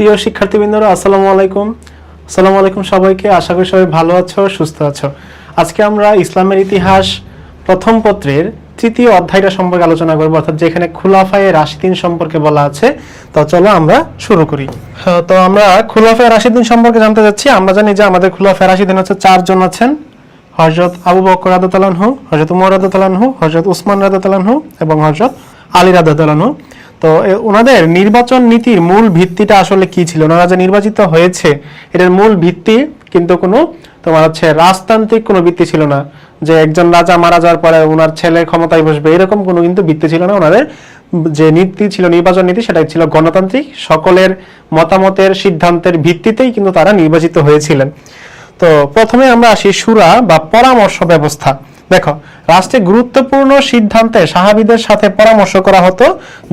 প্রিয় শিক্ষার্থীবৃন্দরা আসসালামু আলাইকুম। আসসালামু আলাইকুম সবাইকে। আশা করি সবাই ভালো আছো, সুস্থ আছো। আজকে আমরা ইসলামের ইতিহাস প্রথম পত্রের তৃতীয় অধ্যায়টা সম্পর্কে আলোচনা করব, অর্থাৎ যেখানে খুলাফায়ে রাশিদিন সম্পর্কে বলা আছে। তো চলো আমরা শুরু করি। তো আমরা খুলাফায়ে রাশিদিন সম্পর্কে জানতে যাচ্ছি। আমরা জানি যে আমাদের খুলাফায়ে রাশিদিন হচ্ছে 4 জন আছেন: হযরত আবু বকর রাদিয়াল্লাহু আনহু, হযরত উমর রাদিয়াল্লাহু আনহু, হযরত উসমান রাদিয়াল্লাহু আনহু এবং হযরত আলী রাদিয়াল্লাহু আনহু। তো ওনাদের নির্বাচন নীতির মূল ভিত্তিটা আসলে কি ছিল? ওনারা যে নির্বাচিত হয়েছে এটার মূল ভিত্তি কিন্তু কোনো তোমার হচ্ছে রাজতান্ত্রিক কোনো ভিত্তি ছিল না, যে একজন রাজা মারা যাওয়ার পরে ওনার ছেলে ক্ষমতায় বসবে, এরকম কোনো কিন্তু ভিত্তি ছিল না। ওনাদের যে নীতি ছিল, নির্বাচন নীতি, সেটা ছিল গণতান্ত্রিক। সকলের মতামতের সিদ্ধান্তের ভিত্তিতেই কিন্তু তারা নির্বাচিত হয়েছিলেন। তো প্রথমে আমরা আসি শুরা বা পরামর্শ ব্যবস্থা। দেখো, রাষ্ট্রে গুরুত্বপূর্ণ সিদ্ধান্তে সাহাবীদের সাথে পরামর্শ করা হতো,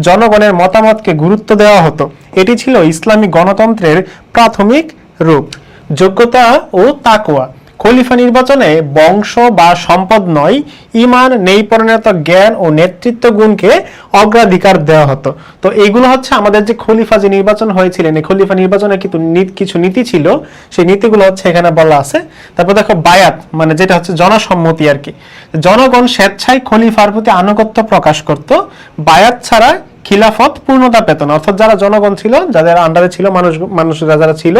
জনগণের মতামতকে গুরুত্ব দেওয়া হতো। এটি ছিল ইসলামী গণতন্ত্রের প্রাথমিক রূপ। যোগ্যতা ও তাকওয়া। খলিফা নির্বাচনে বংশ বা সম্পদ নয়, ঈমান, নেইপরায়ণতা, জ্ঞান ও নেতৃত্ব গুণকে অগ্রাধিকার দেওয়া হতো। তো এইগুলো হচ্ছে আমাদের যে খলিফা যে নির্বাচন হয়েছিলেন, এই খলিফা নির্বাচনে কিন্তু কিছু নীতি ছিল, সেই নীতিগুলো হচ্ছে এখানে বলা আছে। তারপর দেখো বায়াত, মানে যেটা হচ্ছে জনসম্মতি আর কি। জনগণ স্বেচ্ছায় খলিফার প্রতি আনুগত্য প্রকাশ করত। বায়াত ছাড়া খিলাফত পূর্ণতা পেত না। অর্থাৎ যারা জনগণ ছিল, যাদের আন্ডারে ছিল মানুষরা যারা ছিল,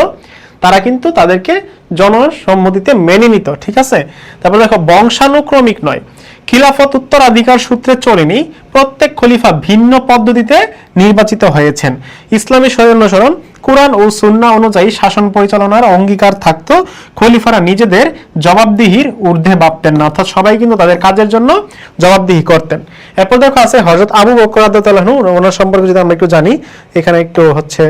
তারা কিন্তু তাদেরকে জনসম্মতিতে মেনে নিত। ঠিক আছে। তারপর দেখো বংশানুক্রমিক নয়, খিলাফত উত্তরাধিকার সূত্রে চলেনি। প্রত্যেক খলিফা ভিন্ন পদ্ধতিতে নির্বাচিত হয়েছেন। ইসলামী শরীয়ত কুরআন ও সুন্নাহ অনুযায়ী শাসন পরিচালনার অঙ্গীকার থাকতো। খলিফারা নিজেদের জবাবদিহির ঊর্ধ্বে ভাবতেন না, অর্থাৎ সবাই কিন্তু তাদের কাজের জন্য জবাবদিহি করতেন। এরপর দেখো আছে হযরত আবু বকর রাদিয়াল্লাহু আনহু। ওনার সম্পর্কে যদি আমরা একটু জানি, এখানে একটু হচ্ছে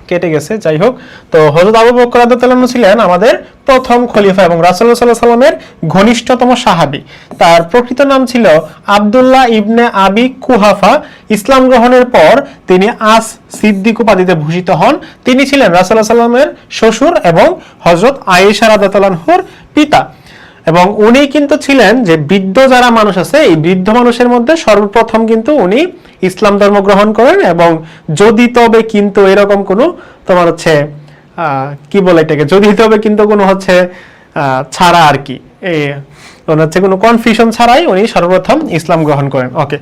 কেটে গেছে, যাই হোক। তো হযরত আবু বকর রাদিয়াল্লাহু আনহু ছিলেন আমাদের প্রথম খলিফা এবং রাসূলুল্লাহ সাল্লাল্লাহু আলাইহি ওয়াসাল্লামের ঘনিষ্ঠতম সাহাবী। তার প্রকৃত নাম ছিল আব্দুল্লাহ ইবনে আবি কুহাফা। ইসলাম গ্রহণের পর তিনি আস সিদ্দিক উপাধিতে ভূষিত হন। তিনি ছিলেন রাসূলুল্লাহ সাল্লাল্লাহু আলাইহি ওয়াসাল্লামের শ্বশুর এবং হযরত আয়েশা রাদিয়াল্লাহু আনহার পিতা। এবং উনি কিন্তু ছিলেন যে বৃদ্ধ যারা মানুষ আছে, এই বৃদ্ধ মানুষের মধ্যে সর্বপ্রথম কিন্তু উনি ইসলাম ধর্ম গ্রহণ করেন। এবং যদি তবে কিন্তু এরকম কোনো তোমার হচ্ছে কি বলে এটাকে, যদি তবে কিন্তু কোনো হচ্ছে ছাড়া আর কি, হচ্ছে কোনো কনফিউশন ছাড়াই উনি সর্বপ্রথম ইসলাম গ্রহণ করেন। ওকে।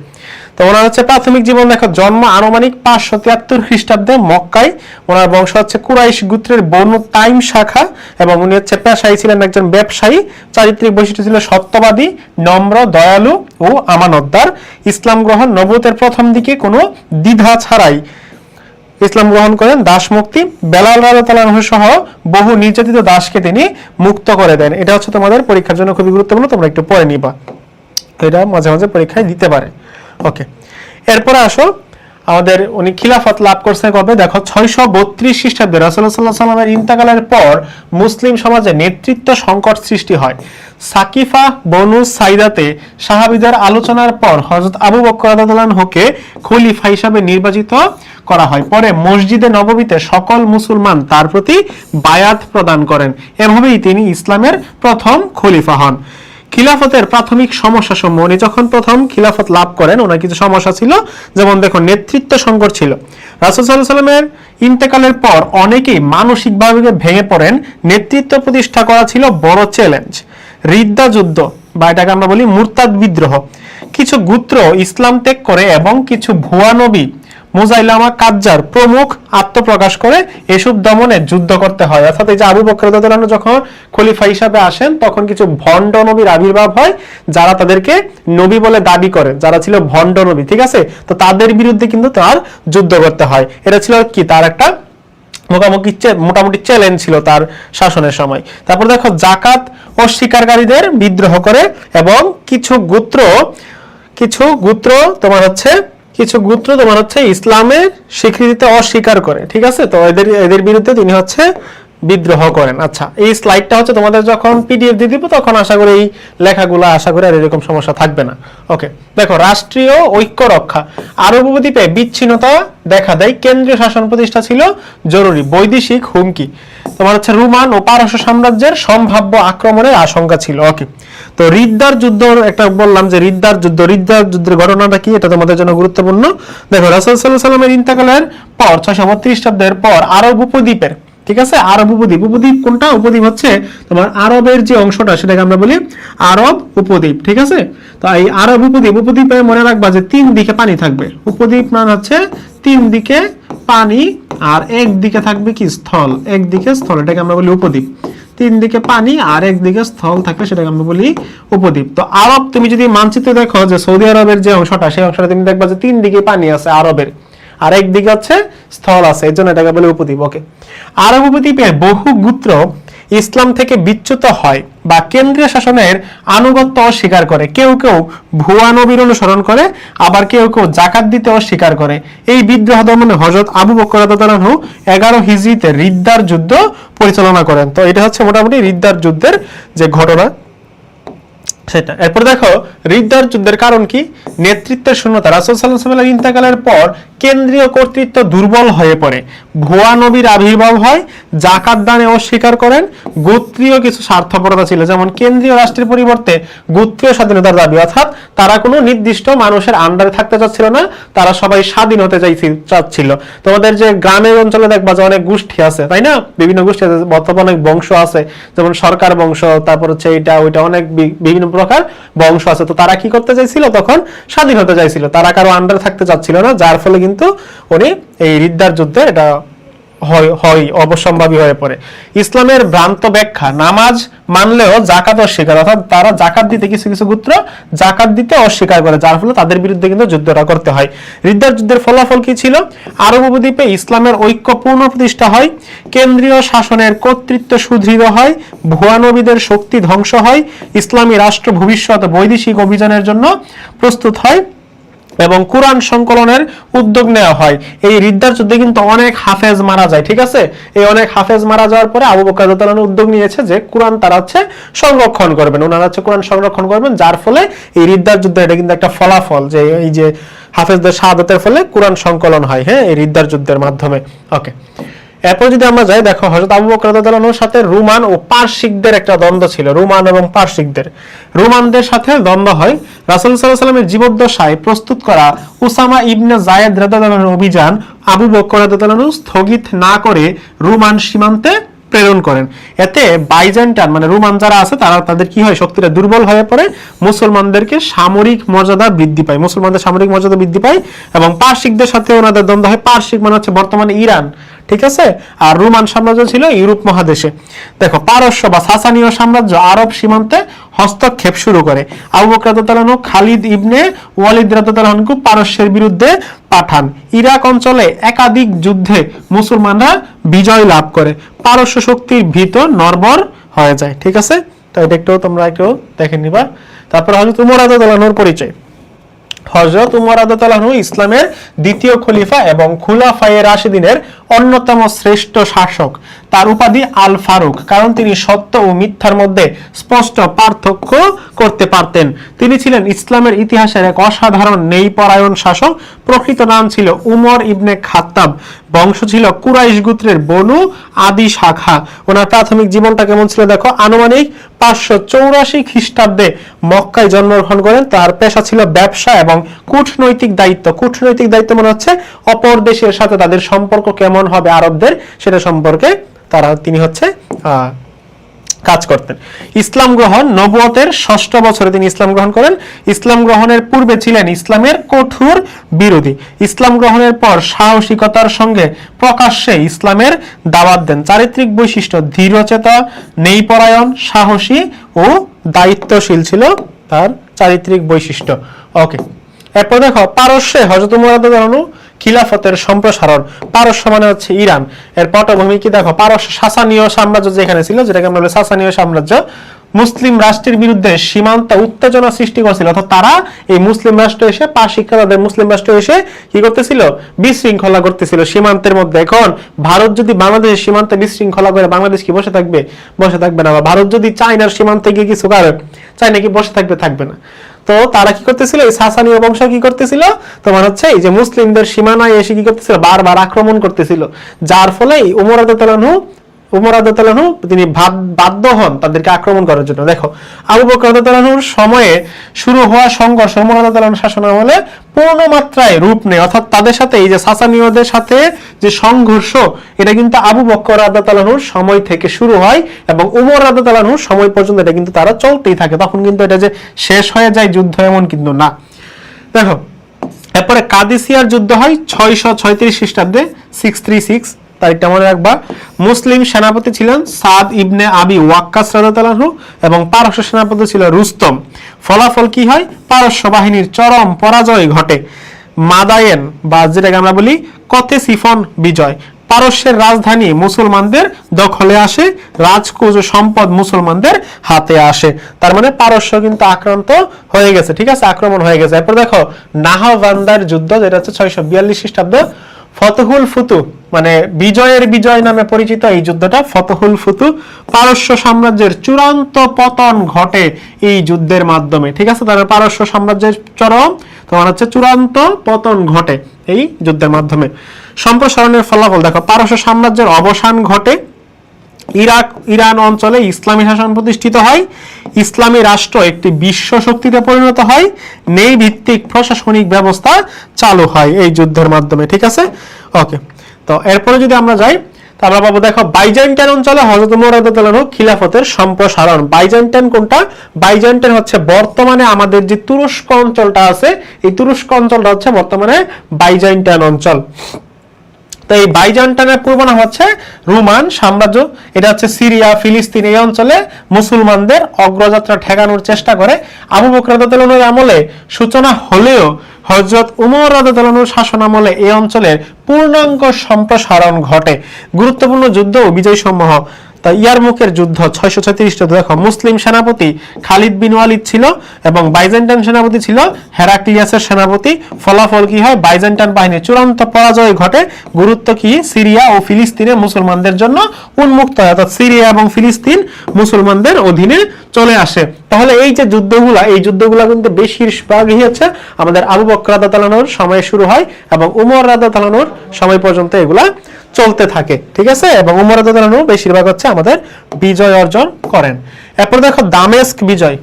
তো ওনার হচ্ছে প্রাথমিক জীবন দেখো, জন্ম আনুমানিক 573 খ্রিস্টাব্দে মক্কায়। ওনার বংশ হচ্ছে কুরাইশ গোত্রের বনু তাইম শাখা এবং উনি হচ্ছে পেশায় ছিলেন একজন ব্যবসায়ী। চারিত্রিক বৈশিষ্ট্য ছিল সত্যবাদী, নম্র, দয়ালু ও আমানতদার। ইসলাম গ্রহণ নবুয়তের প্রথম দিকে কোনো দ্বিধা ছাড়াই ইসলাম গ্রহণ করেন। দাস মুক্তি, বেলাল রাদিয়াল্লাহু আনহু সহ বহু নির্যাতিত দাসকে তিনি মুক্ত করে দেন। এটা হচ্ছে তোমাদের পরীক্ষার জন্য খুবই গুরুত্বপূর্ণ, তোমরা একটু পড়ে নিবা, এটা মাঝে মাঝে পরীক্ষায় দিতে পারে। ওকে। এরপরে আসো, আমাদের উনি খিলাফত লাভ করছে কবে? দেখো 632 খ্রিস্টাব্দে রাসূলুল্লাহ সাল্লাল্লাহু আলাইহি ওয়াসাল্লামের ইন্তেকালের পর মুসলিম সমাজে নেতৃত্ব সংকট সৃষ্টি হয়। সাকিফা বনু সাইদাতে সাহাবীদের আলোচনার পর হযরত আবু বকর রাদিয়াল্লাহু আনহুকে খলিফা হিসেবে নির্বাচিত করা হয়। পরে মসজিদে নববীতে সকল মুসলমান তার প্রতি বায়াত প্রদান করেন। এভাবেই তিনি ইসলামের প্রথম খলিফা হন। খিলাফতের প্রাথমিক সমস্যা সমূহ, উনি যখন প্রথম খিলাফত লাভ করেন ওনার কিছু সমস্যা ছিল, যেমন দেখো নেতৃত্ব সংকট ছিল। রাসূল সাল্লাল্লাহু আলাইহি ওয়াসাল্লামের ইন্তেকালের পর অনেকেই মানসিকভাবে ভেঙে পড়েন। নেতৃত্ব প্রতিষ্ঠা করা ছিল বড় চ্যালেঞ্জ। রিদ্দা যুদ্ধ বা এটাকে আমরা বলি মুরতাদ বিদ্রোহ, কিছু গোত্র ইসলাম ত্যাগ করে এবং কিছু ভুয়া নবী মুজাইলামা কাজ্জার প্রমুখ আত্মপ্রকাশ করে এসব দমনে যুদ্ধ করতে হয়। অর্থাৎ এই যে আবু বকর রাদিয়াল্লাহু আনহু যখন খলিফা হিসাবে আসেন, তখন কিছু ভণ্ড নবীর আবির্ভাব হয়, যারা তাদেরকে নবী বলে দাবি করে, যারা ছিল ভণ্ড নবী। ঠিক আছে। তো তাদের বিরুদ্ধে কিন্তু তার যুদ্ধ করতে হয়। এটা ছিল কি তার একটা মোটামুটি চ্যালেঞ্জ ছিল তার শাসনের সময়। তারপর দেখো জাকাত অস্বীকারীদের বিদ্রোহ করে এবং কিছু গোত্র তোমার হচ্ছে ইসলামের স্বীকৃতিতে অস্বীকার করে। ঠিক আছে। তো এদের বিরুদ্ধে তিনি হচ্ছে বিদ্রোহ করেন। আচ্ছা, এই স্লাইডটা হচ্ছে তোমাদের যখন পিডিএফ দিয়ে দিব তখন আশা করি এই লেখাগুলো আশা করি আর এরকম সমস্যা থাকবে না। ওকে, দেখো রাষ্ট্রীয় ঐক্য রক্ষা, আরব উপদ্বীপে বিচ্ছিন্নতা দেখা দেয়, কেন্দ্রীয় শাসন প্রতিষ্ঠা ছিল জরুরি, বৈদেশিক হুমকি, তোমার হচ্ছে রোমান ও পারস্য সাম্রাজ্যের সম্ভাব্য আক্রমণের আশঙ্কা ছিল। ওকে, তো রিদ্দার যুদ্ধ একটা বললাম যে রিদ্দার যুদ্ধের ঘটনাটা কি, এটা তোমাদের জন্য গুরুত্বপূর্ণ। দেখো রাসূল সাল্লাল্লাহু আলাইহি ওয়াসাল্লামের ইন্তেকালের পর 632 খ্রিস্টাব্দের পর আরব উপদ্বীপের, ঠিক আছে, আরব উপদ্বীপ, উপদ্বীপ কোনটা, উপদ্বীপ হচ্ছে তোমার আরবের যে অংশটা সেটাকে আমরা বলি আরব উপদ্বীপ, ঠিক আছে। তো এই আরব উপদ্বীপে মনে রাখবা যে 3 দিকে পানি থাকবে, উপদ্বীপ মানে হচ্ছে 3 দিকে পানি আর একদিকে থাকবে কি স্থল, একদিকে স্থল, এটাকে আমরা বলি উপদ্বীপ। 3 দিকে পানি আর একদিকে স্থল থাকবে সেটাকে আমরা বলি উপদ্বীপ। তো আরব তুমি যদি মানচিত্রে দেখো যে সৌদি আরবের যে অংশটা, সেই অংশটা তুমি দেখবা যে 3 দিকে পানি আছে আরবের, আর একদিকে হচ্ছে স্থল আছে, এই জন্য এটাকে বলে উপদ্বীপ। ওকে, আরব উপদ্বীপের বহু গোত্র ইসলাম থেকে বিচ্যুত হয় বা কেন্দ্রীয় শাসনের আনুগত্য অস্বীকার করে, কেউ কেউ ভুয়া নবীর অনুসরণ করে, আবার কেউ কেউ জাকাত দিতে অস্বীকার করে। এই বিদ্রোহ দমনে হযরত আবু বকর রাদিয়াল্লাহু আনহু 11 হিজরিতে রিদ্দার যুদ্ধ পরিচালনা করেন। তো এটা হচ্ছে মোটামুটি রিদ্দার যুদ্ধের যে ঘটনা সেটা। এরপর দেখো রিদ্দার যুদ্ধের কারণ কি, নেতৃত্বের শূন্যতা, রাসূল সাল্লাল্লাহু আলাইহি ওয়াসাল্লামের ইন্তেকালের পর কেন্দ্রীয় কর্তৃত্ব দুর্বল হয়ে পড়ে, ভুয়া নবীর আবির্ভাব হয়, জাকাত দানে অস্বীকার করেন, গোত্রীয় কিছু স্বার্থপরতা ছিল, যেমন কেন্দ্রীয় রাষ্ট্রের পরিবর্তে গোত্রীয় স্বাধীনতার দাবি, অর্থাৎ তারা কোনো নির্দিষ্ট মানুষের আন্ডারে থাকতে চাচ্ছিল না, তারা সবাই স্বাধীন হতে চাচ্ছিল। তোমাদের যে গ্রামের অঞ্চলে দেখবা যে অনেক গোষ্ঠী আছে, তাই না, বিভিন্ন গোষ্ঠী আছে, বর্তমানে অনেক বংশ আছে, যেমন সরকার বংশ, তারপর হচ্ছে এটা ওইটা, অনেক বিভিন্ন প্রকার বংশ আছে। তো তারা কি করতে চাইছিল, তখন স্বাধীন হতে চাইছিল, তারা কারো আন্ডারে থাকতে চাচ্ছিল না, যার ফলে কিন্তু উনি এই রিদ্দার যুদ্ধে এটা হয় অবশ্যম্ভাবী হয়ে পড়ে। ইসলামের ভ্রান্ত ব্যাখ্যা, নামাজ মানলেও জাকাত অস্বীকার, অর্থাৎ তারা জাকাত দিতে, কিছু কিছু গোত্র জাকাত দিতে অস্বীকার করে, যার ফলে তাদের বিরুদ্ধে কিন্তু যুদ্ধটা করতে হয়। রিদ্দার যুদ্ধের ফলাফল কি ছিল, আরব উপদ্বীপে ইসলামের ঐক্য পূর্ণ প্রতিষ্ঠা হয়, কেন্দ্রীয় শাসনের কর্তৃত্ব সুদৃঢ় হয়, ভুয়া নবীদের শক্তি ধ্বংস হয়, ইসলামী রাষ্ট্র ভবিষ্যৎ বৈদেশিক অভিযানের জন্য প্রস্তুত হয় এবং কোরআন সংকলনের উদ্যোগ নেওয়া হয়। এই রিদ্দার যুদ্ধে কিন্তু অনেক হাফেজ মারা যায়, ঠিক আছে। এই অনেক হাফেজ মারা যাওয়ার পরে আবু বকর রাদিয়াল্লাহু আনহু উদ্যোগ নিয়েছে যে কোরআন তারা হচ্ছে সংরক্ষণ করবেন, ওনারা হচ্ছে কোরআন সংরক্ষণ করবেন, যার ফলে এই রিদ্দার যুদ্ধ এটা কিন্তু একটা ফলাফল যে এই যে হাফেজদের শাহাদাতের ফলে কোরআন সংকলন হয়, হ্যাঁ, এই রিদ্দার যুদ্ধের মাধ্যমে। ওকে, এরপর যদি আমরা যাই, দেখো হযরত আবু বকর রাদিয়াল্লাহু আনহুর সাথে রোমান ও পারসিকদের একটা দ্বন্দ্ব ছিল, রোমান এবং পারসিকদের, রোমানদের সাথে দ্বন্দ্ব হয়। রাসূল সাল্লাল্লাহু আলাইহি ওয়াসাল্লামের জীবদ্দশায় প্রস্তুত করা উসামা ইবনে যায়েদ রাদিয়াল্লাহু আনহুর অভিযান আবু বকর রাদিয়াল্লাহু আনহু স্থগিত না করে রোমান সীমান্তে প্রেরণ করেন। এতে বাইজেন্টাইন মানে রোমান যারা আছে তাদের কি হয়, শক্তিটা দুর্বল হয়ে পড়ে, মুসলমানদের সামরিক মর্যাদা বৃদ্ধি পায় এবং পারসিকদের সাথে ওনাদের দ্বন্দ্ব হয়। পারসিক মানে হচ্ছে বর্তমানে ইরান, ঠিক আছে, আর রোমান সাম্রাজ্য ছিল ইউরোপ মহাদেশে। দেখো পারস্য বা সাসানীয় সাম্রাজ্য আরব সীমান্তে হস্তক্ষেপ শুরু করে। আবু বকর রাদিয়াল্লাহু আনহু খালিদ ইবনে ওয়ালিদ রাদিয়াল্লাহু আনহু পারস্যের বিরুদ্ধে পাঠান। ইরাক অঞ্চলে একাধিক যুদ্ধে মুসলমানরা বিজয় লাভ করে, পারস্য শক্তির ভীত নড়বড় হয়ে যায়, ঠিক আছে। তো এটা একটু তোমরা একটু দেখে নিবা। তারপর হযরত উমর রাদিয়াল্লাহু আনহুর পরিচয়। হযরত উমর রাদিয়াল্লাহু আনহু ইসলামের দ্বিতীয় খলিফা এবং খুলাফায়ে রাশিদিনের অন্যতম শ্রেষ্ঠ শাসক। তার উপাধি আল ফারুক, কারণ তিনি সত্য ও মিথ্যার মধ্যে স্পষ্ট পার্থক্য করতে পারতেন। তিনি ছিলেন ইসলামের ইতিহাসের এক অসাধারণ ন্যায়পরায়ণ শাসক। প্রকৃত নাম ছিল উমর ইবনে খাত্তাব, বংশ ছিল কুরাইশ গোত্রের বনু আদি শাখা। ওনার প্রাথমিক জীবনটা কেমন ছিল দেখো, আনুমানিক 584 খ্রিস্টাব্দে মক্কায় জন্মগ্রহণ করেন। তার পেশা ছিল ব্যবসা এবং কূটনৈতিক দায়িত্ব। কূটনৈতিক দায়িত্ব মানে হচ্ছে অপর দেশের সাথে তাদের সম্পর্ক কেমন হবে আরবদের, সেটা সম্পর্কে তিনি হচ্ছে কাজ করতেন। ইসলাম গ্রহণ, নবুয়তের 6ষ্ঠ বছরে তিনি ইসলাম গ্রহণ করেন। ইসলাম গ্রহণের পূর্বে ছিলেন ইসলামের কঠোর বিরোধী। ইসলাম গ্রহণের পর সাহসিকতার সঙ্গে প্রকাশ্যে ইসলামের দাওয়াত দেন। চারিত্রিক বৈশিষ্ট্য, দৃঢ়চেতা, ন্যায়পরায়ণ, সাহসী ও দায়িত্বশীল ছিল তার চারিত্রিক বৈশিষ্ট্য। ওকে, এরপর দেখো পারস্যে হযরত উমর রাদিয়াল্লাহু আনহু খিলাফতের সম্প্রসারণ। পারস্য মানে হচ্ছে ইরান, এর পটভূমি কি দেখো, পারস্য সাসানীয় সাম্রাজ্য যেখানে ছিল, যেটাকে আমরা বলি সাসানীয় সাম্রাজ্য, মুসলিম রাষ্ট্রের বিরুদ্ধে সীমান্ত উত্তেজনা সৃষ্টি করছিল, অর্থাৎ তারা এই মুসলিম রাষ্ট্র এসে পাশিকা তাদের মুসলিম রাষ্ট্র এসে কি করতেছিল, বিশৃঙ্খলা করতেছিল সীমান্তের মধ্যে। এখন ভারত যদি বাংলাদেশের সীমান্তে বিশৃঙ্খলা করে, বাংলাদেশ কি বসে থাকবে? বসে থাকবে না। ভারত যদি চায়নার সীমান্তে গিয়ে কিছু করে, চায়না কি বসে থাকবে? থাকবে না। তো তারা কি করতেছিল, এই সাসানীয় বংশ কি করতেছিল, তোমার হচ্ছে এই যে মুসলিমদের সীমানায় এসে কি করতেছিল, বারবার আক্রমণ করতেছিল, যার ফলে উমর রাদিয়াল্লাহু আনহু তিনি বাধ্য হন তাদেরকে আক্রমণ করার জন্য। দেখো আবু বকর রাদিয়াল্লাহু আনহুর সময়ে শুরু হওয়া সংঘর্ষ উমর রাদিয়াল্লাহু আনহুর শাসনামলে পূর্ণ মাত্রায় রূপ নেয়, অর্থাৎ তাদের সাথে এই যে সাসানীয়দের সাথে যে সংঘর্ষ, এটা কিন্তু আবু বকর রাদিয়াল্লাহু আনহুর সময় থেকে শুরু হয় এবং উমর রাদিয়াল্লাহু আনহুর সময় পর্যন্ত এটা কিন্তু তারা চলতেই থাকে। তখন কিন্তু এটা যে শেষ হয়ে যায় যুদ্ধ, এমন কিন্তু না। দেখো এরপরে কাদিসিয়ার যুদ্ধ হয় 636 খ্রিস্টাব্দে, 636 তারিখটা মনে রাখবা। মুসলিম সেনাপতি ছিলেন সাদ ইবনে আবি ওয়াক্কাস রাদিয়াল্লাহু আনহু এবং পারস্য সেনাপতি ছিল রুস্তম। ফলাফল কি হয়? পারস্য বাহিনীর চরম পরাজয় ঘটে। মাদায়েন বা যেটাকে আমরা বলি কতেসিফন বিজয়, পারস্যের রাজধানী মুসলমানদের দখলে আসে, রাজকুজ সম্পদ মুসলমানদের হাতে আসে। তার মানে পারস্য কিন্তু আক্রান্ত হয়ে গেছে, ঠিক আছে, আক্রমণ হয়ে গেছে। এরপর দেখো নাহাওয়ান্দার যুদ্ধ, যেটা হচ্ছে 642 খ্রিস্টাব্দ, ফতহুল ফুতু মানে বিজয়ের বিজয় নামে পরিচিত এই যুদ্ধটা ফতহুল ফুতু। পারস্য সাম্রাজ্যের চূড়ান্ত পতন ঘটে এই যুদ্ধের মাধ্যমে, ঠিক আছে। তার পারস্য সাম্রাজ্যের চরম তোমার হচ্ছে চূড়ান্ত পতন ঘটে এই যুদ্ধের মাধ্যমে। সম্প্রসারণের ফলাফল দেখো, পারস্য সাম্রাজ্যের অবসান ঘটে, ইরান অঞ্চলে ইসলামী শাসন প্রতিষ্ঠিত হয়, ইসলামী রাষ্ট্র একটি বিশ্ব শক্তিতে পরিণত হয়, নেই ভিত্তিক প্রশাসনিক ব্যবস্থা চালু হয় এই যুদ্ধের মাধ্যমে, ঠিক আছে। ওকে, তো এরপরে যদি আমরা যাই তাহলে পাবো দেখো বাইজেন্টাইন অঞ্চলে হযরত ওমর রাদিয়াল্লাহু আনহু খিলাফতের সম্প্রসারণ। বাইজেন্টাইন কোনটা? বাইজেন্টাইন হচ্ছে বর্তমানে আমাদের যে তুরস্ক অঞ্চলটা আছে, এই তুরস্ক অঞ্চলটা হচ্ছে বর্তমানে বাইজেন্টাইন অঞ্চল। তো এই বাইজেন্টাইনের পূর্ব নাম হচ্ছে রোমান সাম্রাজ্য। এটা হচ্ছে সিরিয়া, ফিলিস্তিন এই অঞ্চলে মুসলমানদের অগ্রযাত্রা ঠেকানোর চেষ্টা করে। আবু বকর রাদিয়াল্লাহু আনহুর আমলে সূচনা হলেও হযরত ওমর রাদিয়াল্লাহু আনহুর শাসন আমলে এই অঞ্চলের পূর্ণাঙ্গ সম্প্রসারণ ঘটে। গুরুত্বপূর্ণ যুদ্ধ ও বিজয় সমূহ, তা ইয়ারমুকের যুদ্ধ 636 দেখো, মুসলিম সেনাপতি খালিদ বিন ওয়ালিদ ছিল এবং বাইজেন্টাইন সেনাপতি ছিল হেরাক্লিয়াসের সেনাপতি। ফলাফল কি হয়? বাইজেন্টাইন বাহিনীর চূড়ান্ত পরাজয় ঘটে। গুরুত্ব কি? সিরিয়া ও ফিলিস্তিনে মুসলমানদের জন্য উন্মুক্ত হয়, অর্থাৎ সিরিয়া এবং ফিলিস্তিন মুসলমানদের অধীনে চলে আসে। তাহলে এই যে যুদ্ধগুলা, এই যুদ্ধগুলা কিন্তু বেশিরভাগই হচ্ছে আমাদের আবু বকর রাদিয়াল্লাহু আনহুর সময়ে শুরু হয় এবং উমর রাদিয়াল্লাহু আনহুর সময় পর্যন্ত এগুলা চলতে থাকে, ঠিক আছে। এবং উমর রাদিয়াল্লাহু আনহু বেশিরভাগ হচ্ছে আমাদের বিজয় অর্জন করেন। এরপর দেখো দামেস্ক বিজয়।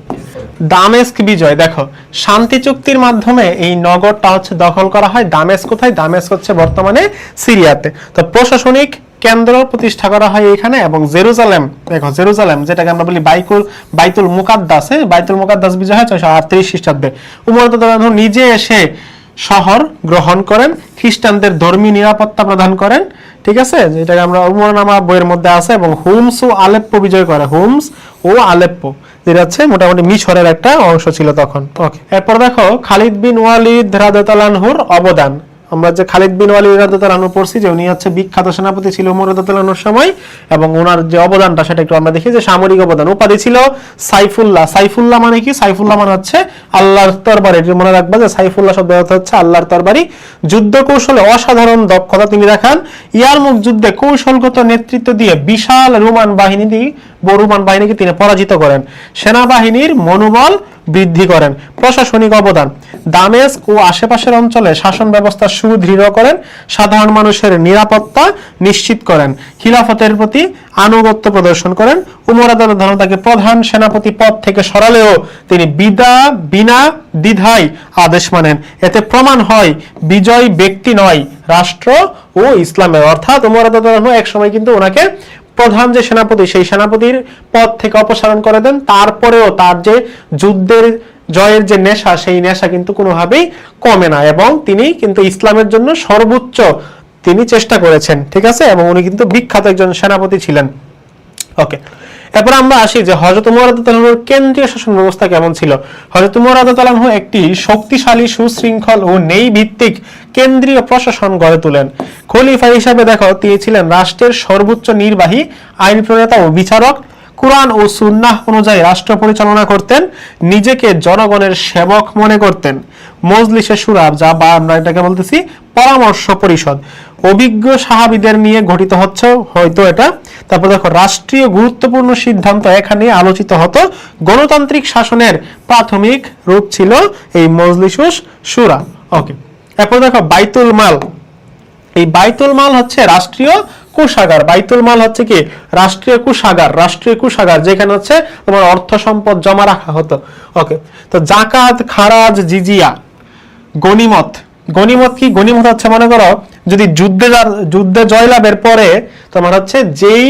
দামেস্ক বিজয় দেখো, শান্তি চুক্তির মাধ্যমে এই নগরটা হচ্ছে দখল করা হয়। দামেস্ক কোথায়? দামেস্ক হচ্ছে বর্তমানে সিরিয়াতে। তো প্রশাসনিক কেন্দ্র প্রতিষ্ঠা করা হয় এখানে। এবং জেরুজালেম দেখো, জেরুজালেম যেটাকে আমরা বলি বাইতুল মুকাদ্দাস, বাইতুল মুকাদ্দাস বিজয় হয় 638 খ্রিস্টাব্দে। উমর রাদিয়াল্লাহু আনহু নিজে এসে শহর গ্রহণ করেন, খ্রিস্টানদের ধর্মীয় নিরাপত্তা প্রদান করেন, ঠিক আছে, যেটাকে আমরা উমরনামা বইয়ের মধ্যে আছে। এবং হোমস ও আলেপ্পো বিজয় করে, হোমস ও আলেপ্পো যেটা হচ্ছে মোটামুটি মিশরের একটা অংশ ছিল তখন। ওকে, এরপর দেখো খালিদ বিন ওয়ালিদ রাদিয়াল্লাহু আনহুর অবদান। আমরা যে খালিদ বিন ওয়ালিদ রাদিয়াল্লাহু আনহু পড়ছি যে উনি হচ্ছে বিখ্যাত সেনাপতি ছিল ওমর রাদিয়াল্লাহু আনহুর সময়, এবং ওনার যে অবদানটা সেটা একটু আমরা দেখি যে সামরিক অবদান। উপাধি ছিল সাইফুল্লাহ। সাইফুল্লাহ মানে কি? সাইফুল্লাহ মানে হচ্ছে আল্লাহর তরবারি। মনে রাখবা যে সাইফুল্লাহ শব্দের অর্থ হচ্ছে আল্লাহর তরবারি। যুদ্ধ কৌশলে অসাধারণ দক্ষতা তিনি দেখান। ইয়ারমুক যুদ্ধে কৌশলগত নেতৃত্ব দিয়ে বিশাল রোমান বাহিনীকে তিনি পরাজিত করেন। সেনাবাহিনীর মনোবল বৃদ্ধি করেন। প্রশাসনিক অবদান, দামেস্ক ও আশেপাশের অঞ্চলে শাসন ব্যবস্থা সুদৃঢ় করেন, সাধারণ মানুষের নিরাপত্তা নিশ্চিত করেন, খিলাফতের প্রতি আনুগত্য প্রদর্শন করেন। উমর রাদিয়াল্লাহু আনহু তাকে প্রধান সেনাপতি পদ থেকে সরালেও তিনি বিনা দ্বিধায় আদেশ মানেন। এতে প্রমাণ হয় বিজয় ব্যক্তি নয়, রাষ্ট্র ও ইসলামের। অর্থাৎ উমর রাদিয়াল্লাহু আনহু এক সময় কিন্তু ওনাকে প্রধান যে সেনাপতি, সেই সেনাপতির পদ থেকে অপসারণ করে দেন। তারপরেও তার যে যুদ্ধের জয়ের যে নেশা, সেই নেশা কিন্তু কোনোভাবেই কমে না, এবং তিনি কিন্তু ইসলামের জন্য সর্বোচ্চ তিনি চেষ্টা করেছেন, ঠিক আছে। এবং উনি কিন্তু বিখ্যাত একজন সেনাপতি ছিলেন। ওকে, এরপর আমরা আসি যে হযরত ওমর রাদিয়াল্লাহু আনহুর কেন্দ্রীয় শাসন ব্যবস্থা কেমন ছিল। হযরত ওমর রাদিয়াল্লাহু আনহু একটি শক্তিশালী, সুশৃঙ্খল ও ন্যায় ভিত্তিক কেন্দ্রীয় প্রশাসন গড়ে তোলেন। খলিফা হিসাবে দেখো তিনি ছিলেন রাষ্ট্রের সর্বোচ্চ নির্বাহী, আইন প্রণেতা ও বিচারক। কুরআন ও সুন্নাহ অনুযায়ী রাষ্ট্র পরিচালনা করতেন, নিজেকে জনগণের সেবক মনে করতেন। মজলিসে শুরা, যা বা আমরা এটাকে বলতেছি পরামর্শ পরিষদ, অভিজ্ঞ সাহাবীদের নিয়ে গঠিত হচ্ছে হয়তো এটা। তারপর দেখো রাষ্ট্রীয় গুরুত্বপূর্ণ সিদ্ধান্ত এখানে আলোচিত হতো। গণতান্ত্রিক শাসনের প্রাথমিক রূপ ছিল এই মজলিসুস শুরা। ওকে, এরপর দেখো বাইতুল মাল। এই বাইতুল মাল হচ্ছে রাষ্ট্রীয় কোষাগার। বাইতুল মাল হচ্ছে কি রাষ্ট্রীয় কোষাগার, রাষ্ট্রীয় কোষাগার যেখানে হচ্ছে তোমার অর্থ সম্পদ জমা রাখা হতো। ওকে, তো জাকাত, খারাজ, জিজিয়া, গনিমত। গনিমত কি? গনিমত হচ্ছে মনে করো যদি যুদ্ধে জয়লাভের পরে তোমার হচ্ছে যেই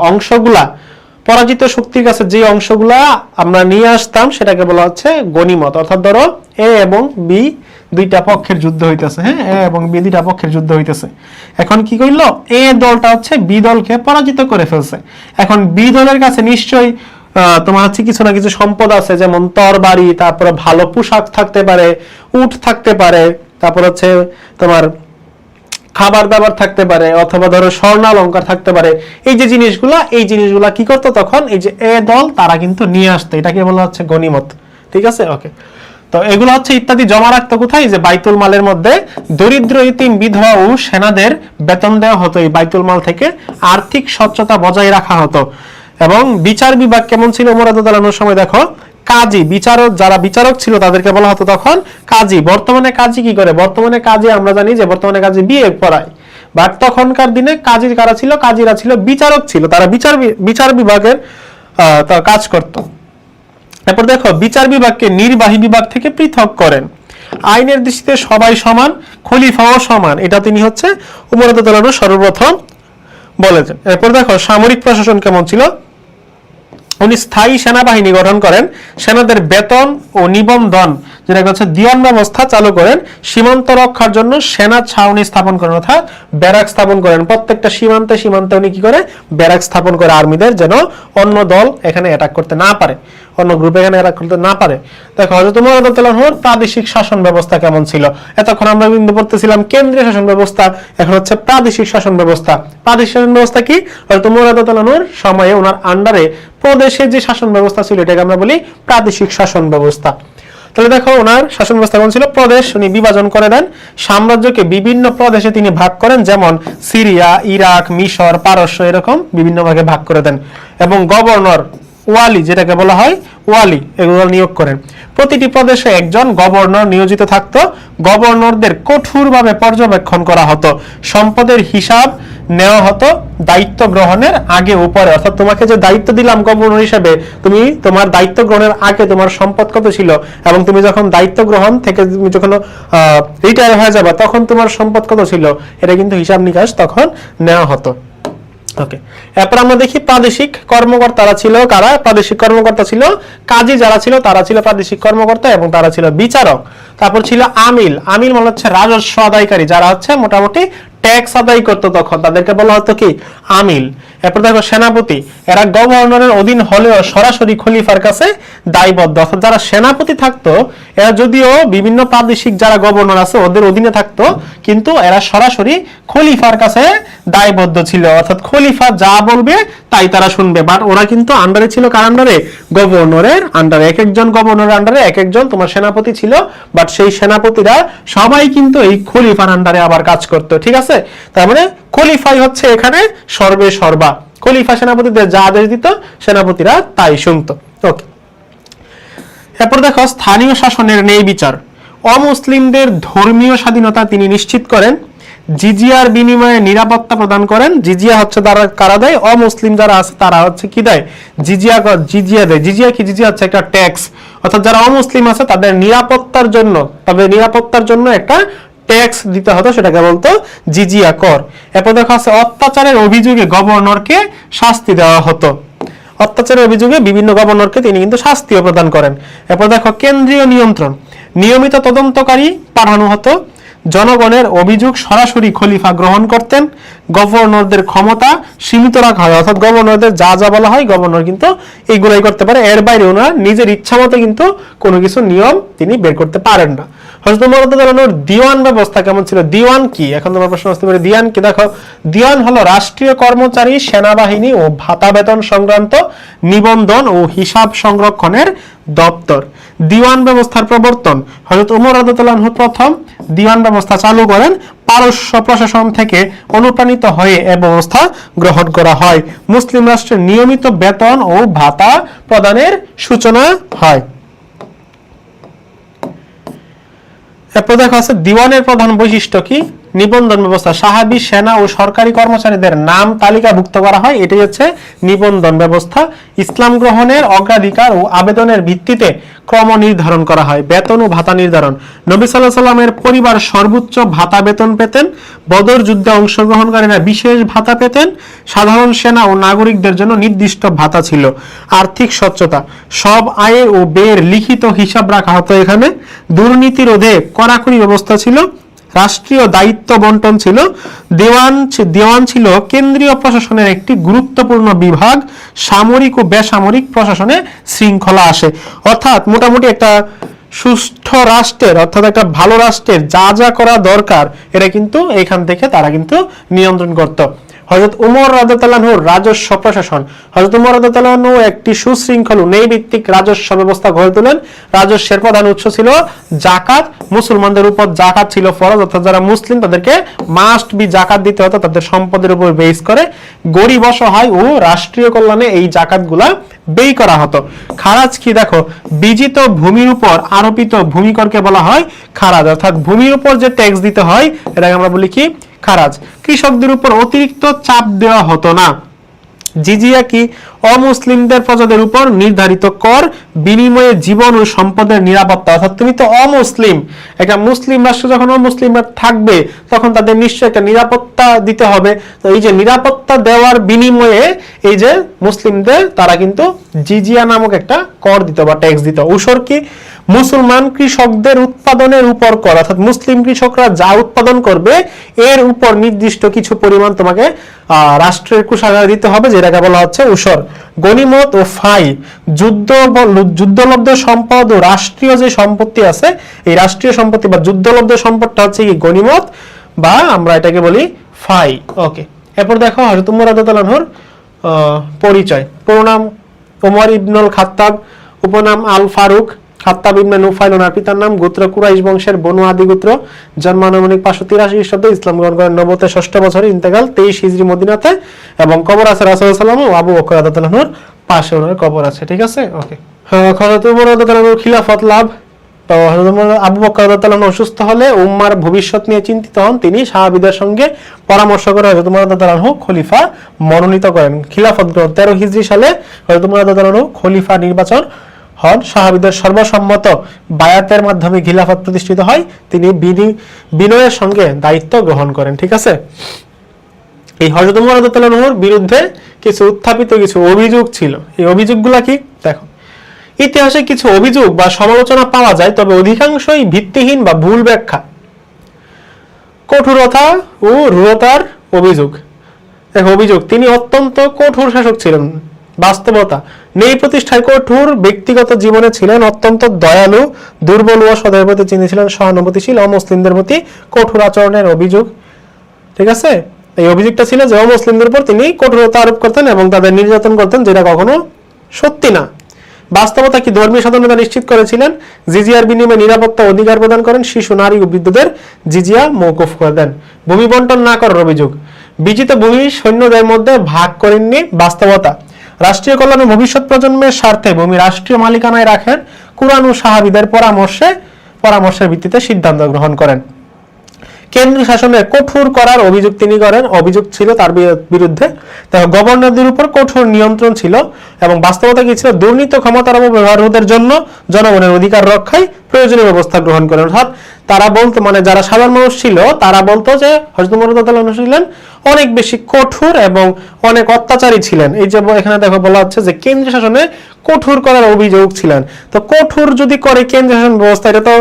অংশগুলা পরাজিত শক্তির কাছে যে অংশগুলা আমরা নিয়ে আসতাম সেটাকে বলা হচ্ছে গনিমত। অর্থাৎ ধরো এ এবং বি দুইটা পক্ষের যুদ্ধ হইতেছে, হ্যাঁ, এ এবং বি দুইটা পক্ষের যুদ্ধ হইতেছে। এখন কি কইলো, এ দলটা হচ্ছে বি দলকে পরাজিত করে ফেলছে। এখন বি দলের কাছে নিশ্চয়ই তোমার হচ্ছে কিছু না কিছু সম্পদ আছে, যেমন তরবারি, তারপরে ভালো পোশাক থাকতে পারে, উট থাকতে পারে, তারপর হচ্ছে তোমার খাবার দাবার থাকতে পারে, অথবা ধরো স্বর্ণালঙ্কার থাকতে পারে। এই যে জিনিসগুলা কি করতো তখন, এই যে এ দল তারা কিন্তু নিয়ে আসতো, এটাকে বলা হচ্ছে গনিমত। ঠিক আছে, ওকে। তো এগুলো হচ্ছে ইত্যাদি জমা রাখতো কোথায়? যে বাইতুল মালের মধ্যে। দরিদ্র, ইতিম, বিধবা ও সেনাদের বেতন দেওয়া হতো এই বাইতুল মাল থেকে। আর্থিক স্বচ্ছতা বজায় রাখা হতো। এবং বিচার বিভাগ কেমন ছিল ওমর রাদিয়াল্লাহু আনহুর সময়? দেখো, কাজী, বিচারক, যারা বিচারক ছিল তাদেরকে বলা হতো তখন কাজী। বর্তমানে কাজী কি করে? বর্তমানে কাজী আমরা জানি যে বর্তমানে কাজী বিয়ে পড়ায়, বাট তখনকার দিনে কাজী কারা ছিল? কাজীরা ছিল বিচারক ছিল, তারা বিচার বিভাগের কাজ করত। এরপর দেখো, বিচার বিভাগকে নির্বাহী বিভাগ থেকে পৃথক করেন। আইনের দৃষ্টিতে সবাই সমান, খলিফাও সমান, এটা তিনি হচ্ছে ওমর রাদিয়াল্লাহু আনহু সর্বপ্রথম বলেছেন। এরপর দেখো সামরিক প্রশাসন কেমন ছিল। উনি স্থায়ী সেনাবাহিনী গঠন করেন, সেনাদের বেতন ও নিবন্ধন যেটা হচ্ছে দিওয়ান ব্যবস্থা চালু করেন, সীমান্ত রক্ষার জন্য সেনা ছাউনি স্থাপন করেন, অর্থাৎ ব্যারাক স্থাপন করেন। প্রত্যেকটা সীমান্তে উনি কি করে? ব্যারাক স্থাপন করে আর্মিদের, যেন অন্য দল এখানে অ্যাটাক করতে না পারে, অন্য গ্রুপ এখানে অ্যাটাক করতে না পারে। দেখো হযরত ওমর রাদিয়াল্লাহু আনহুর প্রাদেশিক শাসন ব্যবস্থা কেমন ছিল। এতক্ষণ আমরা কিন্তু পড়তেছিলাম কেন্দ্রীয় শাসন ব্যবস্থা, এখন হচ্ছে প্রাদেশিক শাসন ব্যবস্থা। প্রাদেশিক শাসন ব্যবস্থা কি? হযরত ওমর রাদিয়াল্লাহু আনহুর সময়ে ওনার আন্ডারে প্রদেশের যে শাসন ব্যবস্থা ছিল এটাকে আমরা বলি প্রাদেশিক শাসন ব্যবস্থা। তাহলে দেখো ওনার শাসন ব্যবস্থা কেমন ছিল। প্রদেশ উনি বিভাজন করে দেন, সাম্রাজ্যকে বিভিন্ন প্রদেশে তিনি ভাগ করেন, যেমন সিরিয়া, ইরাক, মিশর, পারস্য, এরকম বিভিন্ন ভাগে ভাগ করে দেন। এবং গভর্নর, ওয়ালি যেটাকে বলা হয় ওয়ালি, এগুলো নিয়োগ করেন। প্রতিটি প্রদেশে একজন গভর্নর নিয়োজিত থাকতো। গভর্নরদের কঠোরভাবে পর্যবেক্ষণ করা হতো। সম্পদের হিসাব নেওয়া হতো দায়িত্ব গ্রহণের আগে উপরে। অর্থাৎ তোমাকে যে দায়িত্ব দিলাম গভর্নর হিসেবে, তুমি তোমার দায়িত্ব গ্রহণের আগে তোমার সম্পদ কত ছিল, এবং তুমি যখন দায়িত্ব গ্রহণ থেকে তুমি যখন রিটায়ার হয়ে যাবে তখন তোমার সম্পদ কত ছিল, এটা কিন্তু হিসাব নিকাশ তখন নেওয়া হতো। ওকে, এরপর আমরা দেখি প্রাদেশিক কর্মকর্তারা ছিল কারা। প্রাদেশিক কর্মকর্তা ছিল কাজী, যারা ছিল তারা ছিল প্রাদেশিক কর্মকর্তা, এবং তারা ছিল বিচারক। তারপর ছিল আমিল। আমিল মানে হচ্ছে রাজস্ব আদায়কারী, যারা হচ্ছে মোটামুটি ট্যাক্স আদায় করতো তখন, তাদেরকে বলা হতো কি? আমিল। এরপর দেখো সেনাপতি, এরা গভর্নরের অধীন হলেও সরাসরি খলিফার কাছে দায়বদ্ধ। অর্থাৎ যারা সেনাপতি থাকতো এরা যদিও বিভিন্ন প্রাদেশিক যারা গভর্নর আছে ওদের অধীনে থাকতো, কিন্তু এরা সরাসরি খলিফার কাছে দায়বদ্ধ ছিল। অর্থাৎ খলিফা যা বলবে তাই তারা শুনবে। বাট ওরা কিন্তু আন্ডারে ছিল কার আন্ডারে? গভর্নরের আন্ডারে। এক একজন গভর্নরের আন্ডারে এক একজন তোমার সেনাপতি ছিল, বাট সেই সেনাপতিরা সবাই কিন্তু এই খলিফার আন্ডারে আবার কাজ করতো। ঠিক আছে, তার মানে খলিফাই হচ্ছে এখানে সর্বে সর্বা। খলিফা সেনাপতিদের যা আদেশ দিত সেনাপতিরা তাই শুনতো। ওকে, এরপর দেখো স্থানীয় শাসনের ন্যায় বিচার। অমুসলিমদের ধর্মীয় স্বাধীনতা তিনি নিশ্চিত করেন। জিজিয়ার বিনিময়ে নিরাপত্তা প্রদান করেন। জিজিয়া হচ্ছে তারা কারা দেয়? অমুসলিম যারা আছে তারা হচ্ছে কি দেয়? জিজিয়া দেয়। জিজিয়া কি? জিজিয়া হচ্ছে একটা ট্যাক্স। অর্থাৎ যারা অমুসলিম আছে তাদের নিরাপত্তার জন্য একটা ট্যাক্স দিতে হতো, সেটাকে বলতো জিজিয়া কর। এরপর দেখা আছে অত্যাচারের অভিযোগে গভর্নরকে শাস্তি দেওয়া হতো। অত্যাচারের অভিযোগে বিভিন্ন গভর্নরকে তিনি কিন্তু শাস্তিও প্রদান করেন। এরপর দেখো কেন্দ্রীয় নিয়ন্ত্রণ। নিয়মিত তদন্তকারী পাঠানো হতো। জনগণের অভিযোগ সরাসরি খলিফা গ্রহণ করতেন। গভর্নরদের ক্ষমতা সীমিত রাখা হয়, অর্থাৎ গভর্নরদের যা যা বলা হয় গভর্নর কিন্তু এইগুলাই করতে পারে, এর বাইরে ওনার নিজের ইচ্ছা মতো কিন্তু কোনো কিছু নিয়ম তিনি বের করতে পারেন না। হযরত ওমর রাদিয়াল্লাহু আনহুর দিওয়ান ব্যবস্থা কেমন ছিল? দিওয়ান কি? এখন তোমার প্রশ্ন আসতে পারে দিওয়ান কি? দেখো, দিওয়ান হলো রাষ্ট্রীয় কর্মচারী, সেনাবাহিনী ও ভাতা বেতন সংক্রান্ত নিবন্ধন ও হিসাব সংরক্ষণের দপ্তর। দিওয়ান ব্যবস্থার প্রবর্তন হযরত ওমর রাদিয়াল্লাহু আনহু প্রথম দিওয়ান ব্যবস্থা চালু করেন। পারস্য প্রশাসন থেকে অনুপ্রাণিত হয়ে এ ব্যবস্থা গ্রহণ করা হয়। মুসলিম রাষ্ট্রের নিয়মিত বেতন ও ভাতা প্রদানের সূচনা হয়। এরপর দেখা আছে দিওয়ানের প্রধান বৈশিষ্ট্য কি? নিবন্ধন ব্যবস্থা, সাহাবী, সেনা ও সরকারি কর্মচারীদের নাম তালিকাভুক্ত করা হয়, এটাই হচ্ছে নিবন্ধন ব্যবস্থা। ইসলাম গ্রহণের অগ্রাধিকার ও আবেদনের ভিত্তিতে ক্রম নির্ধারণ করা হয়। বেতন ও ভাতা নির্ধারণ, নবী সাল্লাল্লাহু আলাইহি ওয়াসাল্লামের পরিবার সর্বোচ্চ ভাতা বেতন পেতেন। বদর যুদ্ধে অংশগ্রহণকারীরা বিশেষ ভাতা পেতেন। সাধারণ সেনা ও নাগরিকদের জন্য নির্দিষ্ট ভাতা ছিল। আর্থিক স্বচ্ছতা, সব আয় ও ব্যয়ের লিখিত হিসাব রাখা হতো এখানে। দুর্নীতি রোধে কড়াকড়ি ব্যবস্থা ছিল। রাষ্ট্রীয় দায়িত্ব বন্টন ছিল। দেওয়ান ছিল কেন্দ্রীয় প্রশাসনের একটি গুরুত্বপূর্ণ বিভাগ। সামরিক ও বেসামরিক প্রশাসনে শৃঙ্খলা আসে। অর্থাৎ মোটামুটি একটা সুষ্ঠ রাষ্ট্রের, অর্থাৎ একটা ভালো রাষ্ট্রের যা যা করা দরকার এটা কিন্তু এখান থেকে তারা কিন্তু নিয়ন্ত্রণ করত। হযরত ওমর রাদিয়াল্লাহু আনহুর রাজস্ব প্রশাসন, হযরত ওমর রাদিয়াল্লাহু আনহু একটি সুশৃঙ্খল ন্যায়ভিত্তিক রাজস্ব ব্যবস্থা গড়ে তোলেন। রাজস্বের প্রধান উৎস ছিল যাকাত। মুসলমানদের উপর যাকাত ছিল ফরজ, অর্থাৎ যারা মুসলিম তাদেরকে মাস্ট বি যাকাত দিতে হতো তাদের সম্পদের উপর বেস করে। গরিব, অসহায় ও রাষ্ট্রীয় কল্যাণে এই যাকাতগুলা ব্যয় করা হতো। খারাজ কি? দেখো, বিজিত ভূমির উপর আরোপিত ভূমিকরকে বলা হয় খারাজ, অর্থাৎ ভূমির উপর যে ট্যাক্স দিতে হয় এটাকে আমরা বলি কি? খারাজ। কৃষকদের উপর অতিরিক্ত চাপ দেওয়া হতো না। জিজিয়া কি? অমুসলিমদের প্রজাদের উপর নির্ধারিত কর, বিনিময়ে জীবন ও সম্পদের নিরাপত্তা। অর্থাৎ তুমি তো অমুসলিম, একটা মুসলিম রাষ্ট্র যখন অমুসলিমরা থাকবে তখন তাদের নিশ্চয়ই একটা নিরাপত্তা দিতে হবে। তো এই যে নিরাপত্তা দেওয়ার বিনিময়ে এই যে মুসলিমদের তারা কিন্তু জিজিয়া নামক একটা কর দিত বা ট্যাক্স দিত। উসর কি? মুসলমান কৃষকদের উৎপাদনের উপর কর, অর্থাৎ মুসলিম কৃষকরা যা উৎপাদন করবে এর উপর নির্দিষ্ট কিছু পরিমাণ তোমাকে রাষ্ট্রের কোষাগারে দিতে হবে, যেটাকে বলা হচ্ছে উসর। গনিমত ও ফাই, যুদ্ধলব্ধ সম্পদ ও রাষ্ট্রীয় যে সম্পত্তি আছে এই রাষ্ট্রীয় সম্পত্তি বা যুদ্ধলব্ধ সম্পদটা হচ্ছে কি? গনিমত, বা আমরা এটাকে বলি ফাই। ওকে, এরপর দেখো হযরত ওমর রাদিয়াল্লাহু আনহুর পরিচয়। পুরো নাম ওমর ইবনুল খাত্তাব, উপনাম আল ফারুক। খাত্তাব ইবনে নুফাইল ওনার পিতার নাম। গোত্র কুরাইশ বংশের বনু আদি গোত্র। জন্ম আনুমানিক 583 খ্রিস্টাব্দে। ইসলাম গ্রহণ করেন নবুয়তের 6ষ্ঠ বছরে। ইন্তেকাল 23 হিজরি মদিনাতে। এবং কবর আছে রাসূলুল্লাহ সাল্লাল্লাহু আলাইহি ওয়াসাল্লাম ও আবু বকর রাদিয়াল্লাহু আনহুর পাশে ওনার কবর আছে। ঠিক আছে, ওকে। হযরত ওমর রাদিয়াল্লাহু আনহুর খিলাফত লাভ। তো হযরত আবু বকর রাদিয়াল্লাহু আনহু অসুস্থ হলে উম্মার ভবিষ্যৎ নিয়ে চিন্তিত হন। তিনি সাহাবীদের সঙ্গে পরামর্শ করে হযরত ওমর রাদিয়াল্লাহু আনহু খলিফা মনোনীত করেন। খিলাফত গ্রহণ 13 হিজরি সালে হযরত ওমর রাদিয়াল্লাহু আনহু খলিফা নির্বাচন হন। সাহাবীদের সর্বসম্মত বায়াতের মাধ্যমে খিলাফত প্রতিষ্ঠিত হয়। তিনি বিনয়ের সঙ্গে দায়িত্ব গ্রহণ করেন। ঠিক আছে, এই হযরত ওমর রাদিয়াল্লাহু আনহুর বিরুদ্ধে কিছু উত্থাপিত কিছু অভিযোগ ছিল। এই অভিযোগগুলো কি? দেখো, ইতিহাসে কিছু অভিযোগ বা সমালোচনা পাওয়া যায়, তবে অধিকাংশই ভিত্তিহীন বা ভুল ব্যাখ্যা। কঠোরতা ও রূঢ়তার অভিযোগ। দেখো, অভিযোগ, তিনি অত্যন্ত কঠোর শাসক ছিলেন। বাস্তবতা, নেই প্রতিষ্ঠায় কঠোর। ব্যক্তিগত জীবনে ছিলেন অত্যন্ত দয়ালু, দুর্বল ও সদয়ের প্রতি তিনি ছিলেন সহানুভূতিশীল। অমুসলিমদের প্রতি কঠোর আচরণের অভিযোগ। ঠিক আছে, এই অভিযোগটা ছিল যে অমুসলিমদের উপর তিনি কঠোরতা আরোপ করতেন এবং তাদের নির্যাতন করতেন, যেটা কখনো সত্যি না। বাস্তবতা কি? ধর্মীয় স্বাধীনতা নিশ্চিত করেছিলেন। জিজিয়ার বিনিময়ে নিরাপত্তা অধিকার প্রদান করেন। শিশু, নারী ও বৃদ্ধদের জিজিয়া মওকুফ করে দেন। ভূমি বন্টন না করার অভিযোগ। বিজিত ভূমি সৈন্যদের মধ্যে ভাগ করেননি। বাস্তবতা, রাষ্ট্রীয় কল্যাণ ও ভবিষ্যৎ প্রজন্মের স্বার্থে ভূমি রাষ্ট্রীয় মালিকানায় রাখেন। কুরআন ও সাহাবীদের পরামর্শের ভিত্তিতে সিদ্ধান্ত গ্রহণ করেন। কেন্দ্রীয় শাসনের কঠোর করার অভিযোগ তিনি করেন। অভিযোগ ছিল তার বিরুদ্ধে। গভর্নরদের উপর কঠোর নিয়ন্ত্রণ ছিল। এবং বাস্তবতা কি ছিল? দুর্নীতি, ক্ষমতার অপব্যবহার রোধের জন্য জনগণের অধিকার রক্ষায় প্রয়োজনীয় ব্যবস্থা গ্রহণ করেন। অর্থাৎ তারা বলতো, মানে যারা সাধারণ মানুষ ছিল তারা বলতো যে হযরত ওমর রাদিয়াল্লাহু আনহু ছিলেন অনেক বেশি কঠোর এবং অনেক অত্যাচারী ছিলেন। এই যে এখানে দেখো বলা হচ্ছে যে কেন্দ্রীয় শাসনে কঠোর করার অভিযোগ ছিলেন। তো কঠোর যদি করে কেন্দ্রীয় শাসন ব্যবস্থা, এটা তো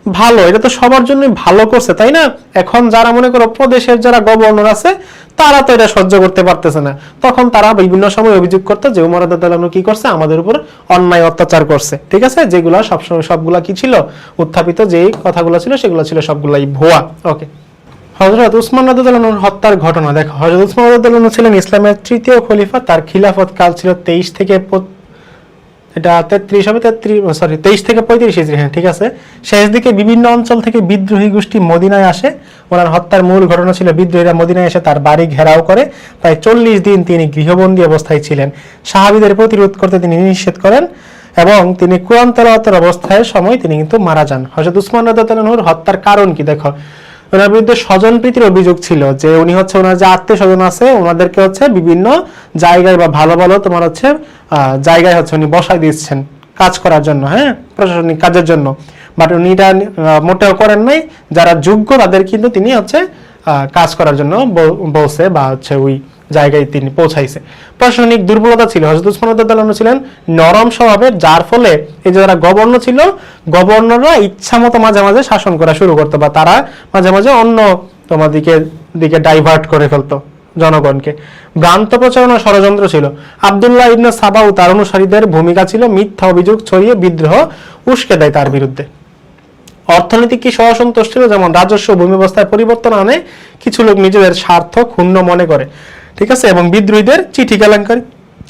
ভালো, এটা তো সবার জন্যই ভালো করছে, তাই না? এখন যারা মনে করো প্রদেশের যারা গভর্নর আছে তারা তো এটা সহ্য করতে পারতেছে না, তখন তারা বিভিন্ন সময় অভিযোগ করতো যে উমর রাদিয়াল্লাহু আনহু কি করছে, আমাদের উপর অন্যায় অত্যাচার করছে। ঠিক আছে, যেগুলা সবসময় সবগুলা কি ছিল, উত্থাপিত যেই কথাগুলো ছিল সেগুলো ছিল সবগুলাই ভুয়া। ওকে, হযরত উসমান রাদিয়াল্লাহু আনহুর হত্যার ঘটনা দেখো। হযরত উসমান রাদিয়াল্লাহু আনহু ছিলেন ইসলামের তৃতীয় খলিফা। তার খিলাফত কাল ছিল 23 থেকে 35 হিজরি। হ্যাঁ ঠিক আছে। শেষ দিকে বিভিন্ন অঞ্চল থেকে বিদ্রোহী গোষ্ঠী মদিনায় আসে। ওনার হত্যার মূল ঘটনা ছিল বিদ্রোহীরা মদিনায় এসে তার বাড়ি ঘেরাও করে। প্রায় 40 দিন তিনি গৃহবন্দী অবস্থায় ছিলেন। সাহাবীদের প্রতিরোধ করতে তিনি নিষেধ করেন এবং তিনি কোরআন তেলাওয়াতের অবস্থায় সময় তিনি কিন্তু মারা যান। হযরত উসমান রাদিয়াল্লাহু আনহুর হত্যার কারণ কি দেখো। ওনার বিরুদ্ধে স্বজনপ্রীতির অভিযোগ ছিল, যে উনি হচ্ছে ওনার যে আত্মীয় স্বজন আছে ওনাদেরকে হচ্ছে বিভিন্ন জায়গায় বা ভালো ভালো তোমার হচ্ছে জায়গায় হচ্ছে উনি বসাই দিচ্ছেন কাজ করার জন্য, হ্যাঁ, প্রশাসনিক কাজের জন্য। বাট উনি এটা মোটেও করেন নাই। যারা যোগ্য তাদের কিন্তু তিনি হচ্ছে কাজ করার জন্য বলছে বা হচ্ছে ওই জায়গায় তিনি পৌঁছাইছে। প্রশাসনিক দুর্বলতা ছিল। হযরত উসমান রাদিয়াল্লাহু আনহু ছিলেন নরম স্বভাবের, যার ফলে এই যে যারা গভর্নর ছিল, গভর্নররা ইচ্ছা মতো মাঝে মাঝে শাসন করা শুরু করতো বা তারা মাঝে মাঝে অন্য তোমার দিকে ডাইভার্ট করে ফেলতো জনগণকে। ভ্রান্ত প্রচারণা ষড়যন্ত্র ছিল। আব্দুল্লাহ ইবনে সাবা ও তার অনুসারীদের ভূমিকা ছিল মিথ্যা অভিযোগ ছড়িয়ে বিদ্রোহ উস্কে দেয় তার বিরুদ্ধে। অর্থনৈতিক কি অসন্তোষ ছিল, যেমন রাজস্ব ভূমি ব্যবস্থায় পরিবর্তন আনে কিছু লোক নিজেদের স্বার্থ ক্ষুণ্ণ মনে করে। ঠিক আছে, এবং বিদ্রোহীদের চিঠি কেলেঙ্কারি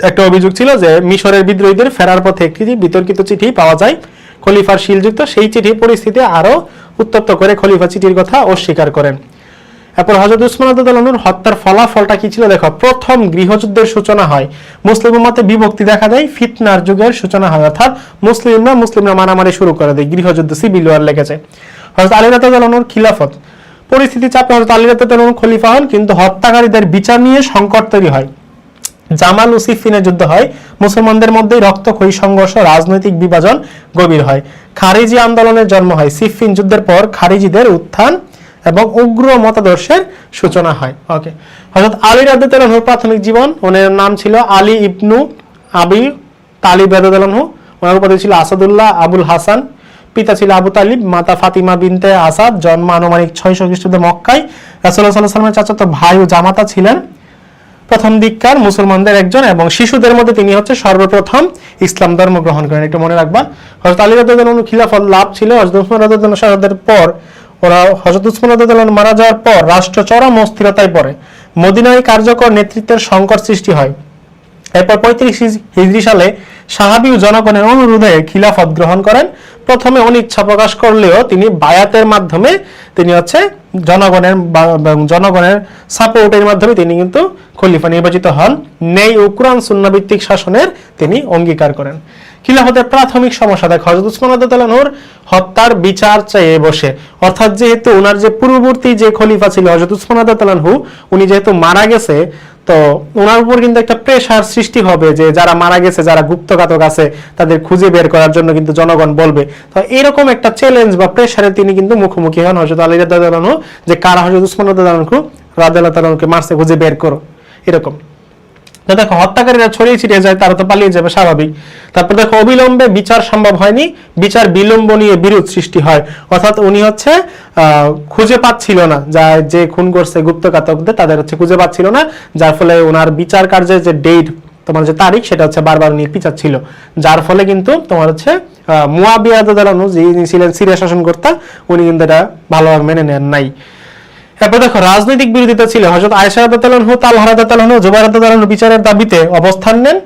একটা অভিযোগ ছিল যে মিশরের বিদ্রোহীদের ফেরার পথে একটি বিতর্কিত চিঠি পাওয়া যায় খলিফার শিলযুক্ত। সেই চিঠি পরিস্থিতি আরো উত্তপ্ত করে খলিফা চিঠির কথা অস্বীকার করেন। এরপর হযরত উসমান রাদিয়াল্লাহু আনহুর হত্যার ফলাফলটা কি ছিল দেখো। প্রথম গৃহযুদ্ধের সূচনা হয়। মুসলিম উম্মতে বিভক্তি দেখা দেয়। ফিতনার যুগের সূচনা হয়, অর্থাৎ মুসলিমরা মারামারি শুরু করে দেয়, গৃহযুদ্ধ সিভিল ওয়ার লেগেছে। হযরত আলী রাদিয়াল্লাহু আনহুর খিলাফত পরিস্থিতি চাপে হযরত আলী রাদিয়াল্লাহু আনহু খলিফা হন, কিন্তু হত্যাকারীদের বিচার নিয়ে সংকট তৈরি হয়। জামাল ও সিফিনের যুদ্ধ হয়। মুসলমানদের মধ্যে রক্তক্ষয়ী সংঘর্ষ, রাজনৈতিক বিভাজন গভীর হয়। খারিজি আন্দোলনের জন্ম হয়। সিফিন যুদ্ধের পর খারিজিদের উত্থান এবং উগ্র মতাদর্শের সূচনা হয়। ওকে, হযরত আলী রাদিয়াল্লাহু আনহুর প্রাথমিক জীবন। ওনার নাম ছিল আলী ইবনু আবি তালিব রাদিয়াল্লাহু আনহু। ওনার উপাধি ছিল আসাদুল্লাহ আবুল হাসান। পিতা ছিল আবু তালিব, মাতা ফাতিমা বিনতে আসাদ। জন্ম আনুমানিক 600 খ্রিস্টাব্দে মক্কায়। রাসূলুল্লাহ সাল্লাল্লাহু আলাইহি ওয়াসাল্লামের চাচাতো ভাই ও জামাতা ছিলেন প্রথম দিককার মুসলমানদের একজন, এবং শিশুদের মধ্যে তিনি হচ্ছে সর্বপ্রথম ইসলাম ধর্ম গ্রহণ করেন। একটু মনে রাখবা। হযরত আলী রাদিয়াল্লাহু আনহু খিলাফত লাভ ছিল। হযরত উসমান রাদিয়াল্লাহু আনহু শাহাদাতের পর হযরত উসমান রাদিয়াল্লাহু আনহু মারা যাওয়ার পর রাষ্ট্র চরম অস্থিরতায় পড়ে। মদিনায় কার্যকর নেতৃত্বের সংকট সৃষ্টি হয়। এরপর 35 হিজরি সালে সাহাবী ও জনগণের অনুরোধে খিলাফত গ্রহণ করেন। প্রথমে অনিচ্ছা প্রকাশ করলেও তিনি বায়াতের মাধ্যমে তিনি হচ্ছে জনগণের সাপোর্টের মাধ্যমে তিনি কিন্তু খলিফা নির্বাচিত হন। ন্যায় ও কুরআন সুন্নাহ ভিত্তিক শাসনের তিনি অঙ্গীকার করেন। খিলাফতের প্রাথমিক সমস্যা দেখো। হযরত উসমান রাদিয়াল্লাহু আনহুর হত্যার বিচার চেয়ে বসে, অর্থাৎ যেহেতু ওনার যে পূর্ববর্তী যে খলিফা ছিল হযরত উসমান রাদিয়াল্লাহু আনহু, উনি যেহেতু মারা গেছে, তো ওনার উপর কিন্তু একটা প্রেসার সৃষ্টি হবে যে যারা মারা গেছে, যারা গুপ্তঘাতক আছে তাদের খুঁজে বের করার জন্য কিন্তু জনগণ বলবে। তো এরকম একটা চ্যালেঞ্জ বা প্রেসারে তিনি কিন্তু মুখোমুখি হন হযরত আলী রাদিয়াল্লাহু আনহু, যে কারা হযরত উসমান রাদিয়াল্লাহু আনহুকে মারছে, খুঁজে বের করো, এরকম। তো দেখো হত্যাকারীরা ছড়িয়ে ছিটিয়ে যায়, তারা তো পালিয়ে যাবে স্বাভাবিক। তারপর দেখো অবিলম্বে বিচার সম্ভব হয়নি, বিচার বিলম্ব নিয়ে বিরোধ সৃষ্টি হয়। অর্থাৎ উনি হচ্ছে খুঁজে পাচ্ছিল না, যে খুন করছে গুপ্তঘাতকদের তাদের হচ্ছে খুঁজে পাচ্ছিল না, যার ফলে ওনার বিচার কার্যের যে ডেট তোমার যে তারিখ সেটা হচ্ছে বারবার উনি পিছাচ্ছিল, যার ফলে কিন্তু তোমার হচ্ছে মুয়াবিয়া রাদিয়াল্লাহু আনহু যিনি ছিলেন সিরিয়া শাসনকর্তা, উনি কিন্তু এটা ভালোভাবে মেনে নেন নাই। এরপর দেখো রাজনৈতিক বিরোধিতা ছিল। হযরত আয়েশা রাদিয়াল্লাহু আনহা, তালহা রাদিয়াল্লাহু আনহু, জুবাইর রাদিয়াল্লাহু আনহু বিচারের দাবিতে অবস্থান নেন।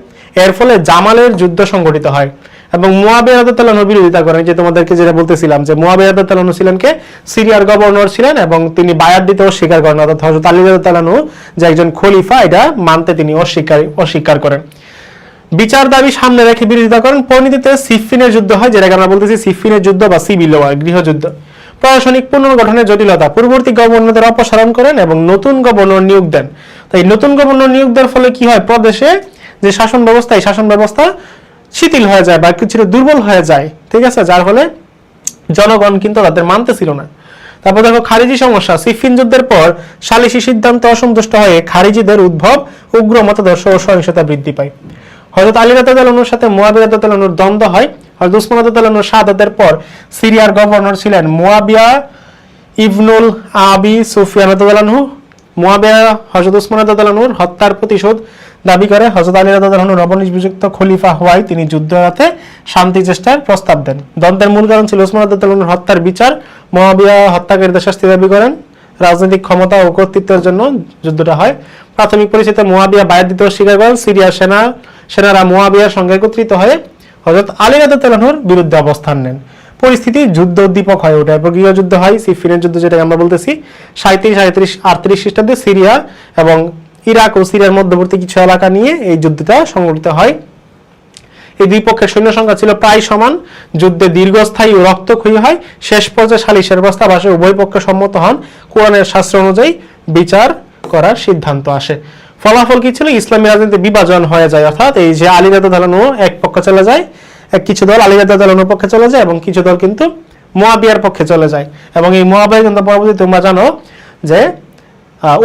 এর ফলে জামালের যুদ্ধ সংগঠিত হয় এবং মুয়াবিয়া রাদিয়াল্লাহু আনহু বিরোধিতা করেন। যে তোমাদেরকে যেটা বলতেছিলাম যে মুয়াবিয়া রাদিয়াল্লাহু আনহু ছিলেন কে, সিরিয়ার গভর্নর ছিলেন এবং তিনি বায়াত দিতে অস্বীকার করেন। অর্থাৎ হযরত আলী রাদিয়াল্লাহু আনহু যে একজন খলিফা এটা মানতে তিনি অস্বীকার করেন। বিচার দাবি সামনে রেখে বিরোধিতা করেন। পরিণতিতে সিফিনের যুদ্ধ হয়, যেটাকে আমরা বলতেছি সিফিনের যুদ্ধ বা সিভিল ওয়ার, গৃহযুদ্ধ। প্রশাসনিক পুনর্গঠনের জটিলতা। পূর্ববর্তী গভর্নরদের অপসারণ করেন এবং নতুন গভর্নর নিয়োগ দেন। তাই নতুন গভর্নর নিয়োগ দেওয়ার ফলে কি হয়, প্রদেশে যে শাসন ব্যবস্থা, এই শাসন ব্যবস্থা শিথিল হয়ে যায় বা কিছুটা দুর্বল হয়ে যায়। ঠিক আছে, যার ফলে জনগণ কিন্তু তাদের মানতেছিল না। তারপর দেখো খারিজি সমস্যা। সিফিন যুদ্ধের পর সালিসি সিদ্ধান্তে অসন্তুষ্ট হয়ে খারিজিদের উদ্ভব, উগ্র মতাদর্শ ও সহিংসতা বৃদ্ধি পায়। হযরত আলী রাদিয়াল্লাহু আনহুর সাথে মুয়াবিয়া রাদিয়াল্লাহু আনহুর দ্বন্দ্ব হয়। হযরত উসমান রাদিয়াল্লাহু আনহু শাহাদাতের পর সিরিয়ার গভর্নর ছিলেন মুয়াবিয়া ইবনুল আবি সুফিয়ান রাদিয়াল্লাহু আনহু। মুয়াবিয়া হযরত উসমান রাদিয়াল্লাহু আনহুর হত্যার প্রতিশোধ দাবি করে হযরত আলী রাদিয়াল্লাহু আনহু নবনিযুক্ত খলিফা হওয়ায় তিনি যুদ্ধ এড়াতে শান্তি চেষ্টার প্রস্তাব দেন। দ্বন্দ্বের মূল কারণ ছিল উসমান রাদিয়াল্লাহু আনহুর হত্যার বিচার। মুয়াবিয়া হত্যাকারীদের শাস্তি দাবি করেন। রাজনৈতিক ক্ষমতা ও কর্তৃত্বের জন্য যুদ্ধটা হয়। প্রাথমিক পরিস্থিতিতে মুয়াবিয়া বায়াত দিতে অস্বীকার করেন। সিরিয়ার সেনারা মুয়াবিয়ার সঙ্গে একত্রিত হয়ে হযরত আলী রাদিয়াল্লাহু আনহুর বিরুদ্ধে অবস্থান নেন। পরিস্থিতি যুদ্ধ উদ্দীপক হয় ওঠে। এরপর গৃহযুদ্ধ হয়, সিফিনের যুদ্ধ যেটা আমরা বলতেছি 37-38 খ্রিস্টাব্দে সিরিয়া এবং ইরাক ও সিরিয়ার মধ্যবর্তী কিছু এলাকা নিয়ে এই যুদ্ধটা সংঘটিত হয়। এই দুই পক্ষের সৈন্য সংখ্যা ছিল প্রায় সমান। যুদ্ধে দীর্ঘস্থায়ী ও রক্তক্ষয়ী হয়। শেষ পর্যায়ে সালিশের প্রস্তাব আসে, উভয় পক্ষ সম্মত হন, কোরআনের শাস্ত্র অনুযায়ী বিচার করার সিদ্ধান্ত আসে। ফলাফল কি ছিল? ইসলামী রাজনীতিতে বিভাজন হয়ে যায়, অর্থাৎ এই যে আলী রাদিয়াল্লাহু আনহু এক পক্ষ চলে যায়, কিছু দল আলী রাদিয়াল্লাহু আনহুর পক্ষে চলে যায় এবং কিছু দল কিন্তু মুয়াবিয়ার পক্ষে চলে যায়। এবং এই মুয়াবিয়া কিন্তু পরবর্তীতে তোমরা জানো যে